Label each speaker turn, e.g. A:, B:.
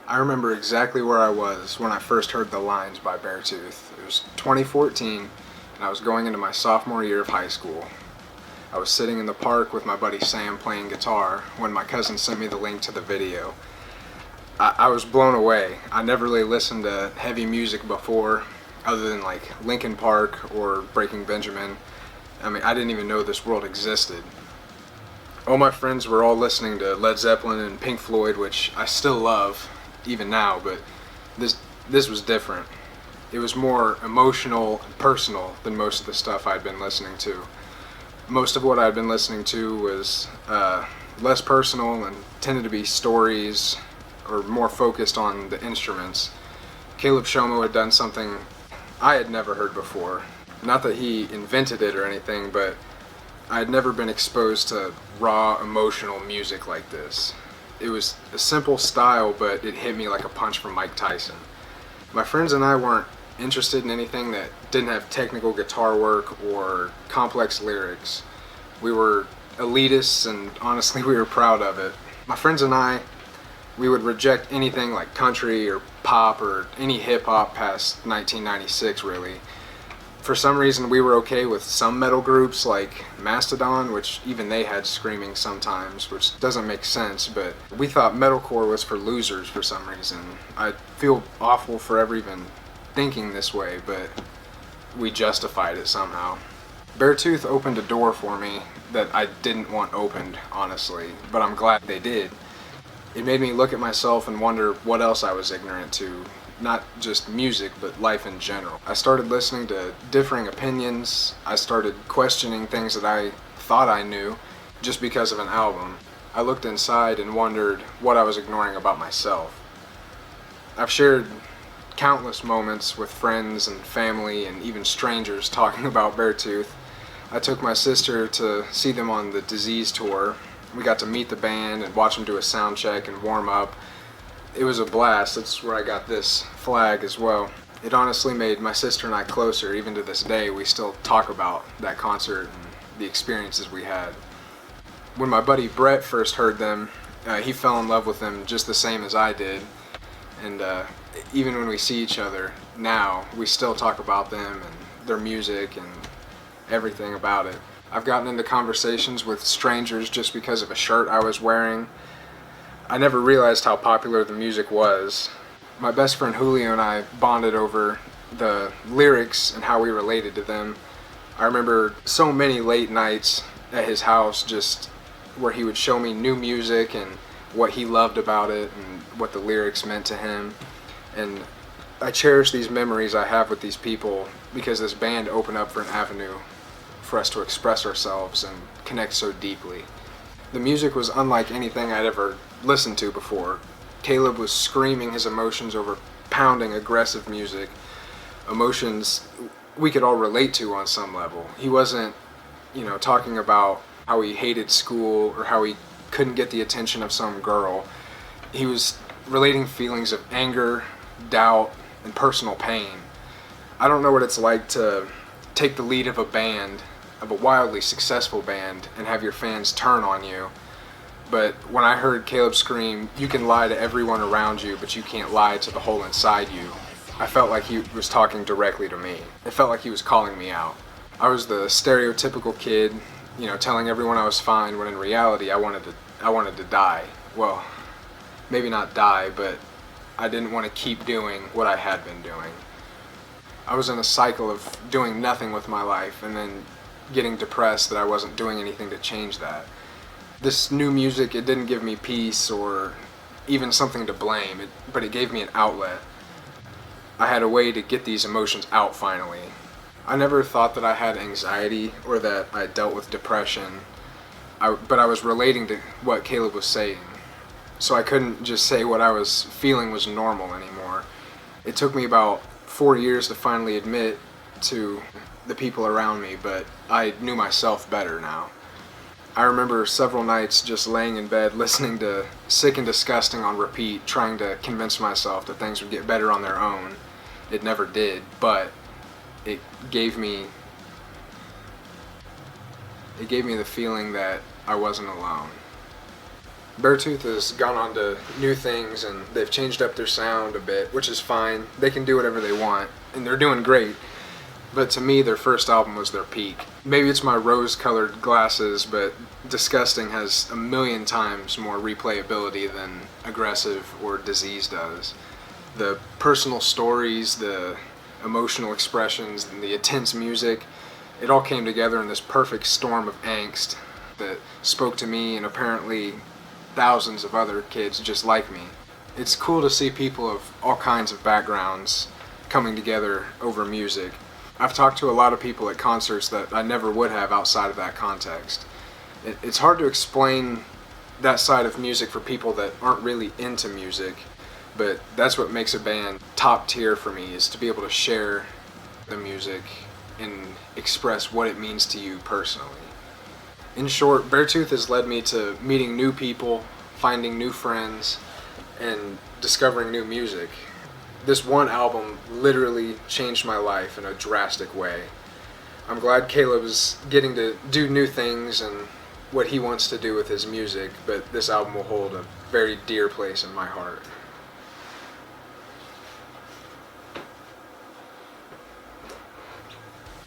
A: I remember exactly where I was when I first heard the lines by Beartooth. It was 2014, and I was going into my sophomore year of high school. I was sitting in the park with my buddy Sam playing guitar when my cousin sent me the link to the video. I was blown away. I never really listened to heavy music before, other than like Linkin Park or Breaking Benjamin. I mean, I didn't even know this world existed. All my friends were all listening to Led Zeppelin and Pink Floyd, which I still love, even now, but this was different. It was more emotional and personal than most of the stuff I'd been listening to. Most of what I'd been listening to was less personal and tended to be stories or more focused on the instruments. Caleb Shomo had done something I had never heard before. Not that he invented it or anything, but I had never been exposed to raw, emotional music like this. It was a simple style, but it hit me like a punch from Mike Tyson. My friends and I weren't interested in anything that didn't have technical guitar work or complex lyrics. We were elitists, and honestly, we were proud of it. My friends and I, we would reject anything like country or pop or any hip-hop past 1996, really. For some reason, we were okay with some metal groups like Mastodon, which even they had screaming sometimes, which doesn't make sense, but we thought metalcore was for losers for some reason. I feel awful for ever even thinking this way, but we justified it somehow. Beartooth opened a door for me that I didn't want opened, honestly, but I'm glad they did. It made me look at myself and wonder what else I was ignorant to. Not just music, but life in general. I started listening to differing opinions. I started questioning things that I thought I knew just because of an album. I looked inside and wondered what I was ignoring about myself. I've shared countless moments with friends and family and even strangers talking about Beartooth. I took my sister to see them on the Disease tour. We got to meet the band and watch them do a sound check and warm up. It was a blast. That's where I got this flag as well. It honestly made my sister and I closer. Even to this day, we still talk about that concert and the experiences we had. When my buddy Brett first heard them, he fell in love with them just the same as I did. And even when we see each other now, we still talk about them and their music and everything about it. I've gotten into conversations with strangers just because of a shirt I was wearing. I never realized how popular the music was. My best friend Julio and I bonded over the lyrics and how we related to them. I remember so many late nights at his house just where he would show me new music and what he loved about it and what the lyrics meant to him. And I cherish these memories I have with these people because this band opened up for an avenue for us to express ourselves and connect so deeply. The music was unlike anything I'd ever listened to before. Caleb was screaming his emotions over pounding, aggressive music. Emotions we could all relate to on some level. He wasn't, talking about how he hated school or how he couldn't get the attention of some girl. He was relating feelings of anger, doubt, and personal pain. I don't know what it's like to take the lead of a band, of a wildly successful band, and have your fans turn on you. But when I heard Caleb scream, "You can lie to everyone around you, but you can't lie to the hole inside you," I felt like he was talking directly to me. It felt like he was calling me out. I was the stereotypical kid, telling everyone I was fine, when in reality I wanted to die. Well, maybe not die, but I didn't want to keep doing what I had been doing. I was in a cycle of doing nothing with my life and then getting depressed that I wasn't doing anything to change that. This new music, it didn't give me peace or even something to blame, but it gave me an outlet. I had a way to get these emotions out finally. I never thought that I had anxiety or that I dealt with depression, but I was relating to what Caleb was saying. So I couldn't just say what I was feeling was normal anymore. It took me about 4 years to finally admit to the people around me, but I knew myself better now. I remember several nights just laying in bed listening to Sick and Disgusting on repeat, trying to convince myself that things would get better on their own. It never did, but it gave me the feeling that I wasn't alone. Beartooth has gone on to new things and they've changed up their sound a bit, which is fine. They can do whatever they want, and they're doing great. But to me, their first album was their peak. Maybe it's my rose-colored glasses, but Disgusting has a million times more replayability than Aggressive or Disease does. The personal stories, the emotional expressions, and the intense music, it all came together in this perfect storm of angst that spoke to me and apparently thousands of other kids just like me. It's cool to see people of all kinds of backgrounds coming together over music. I've talked to a lot of people at concerts that I never would have outside of that context. It's hard to explain that side of music for people that aren't really into music, but that's what makes a band top tier for me, is to be able to share the music and express what it means to you personally. In short, Beartooth has led me to meeting new people, finding new friends, and discovering new music. This one album literally changed my life in a drastic way. I'm glad Caleb is getting to do new things and what he wants to do with his music, but this album will hold a very dear place in my heart.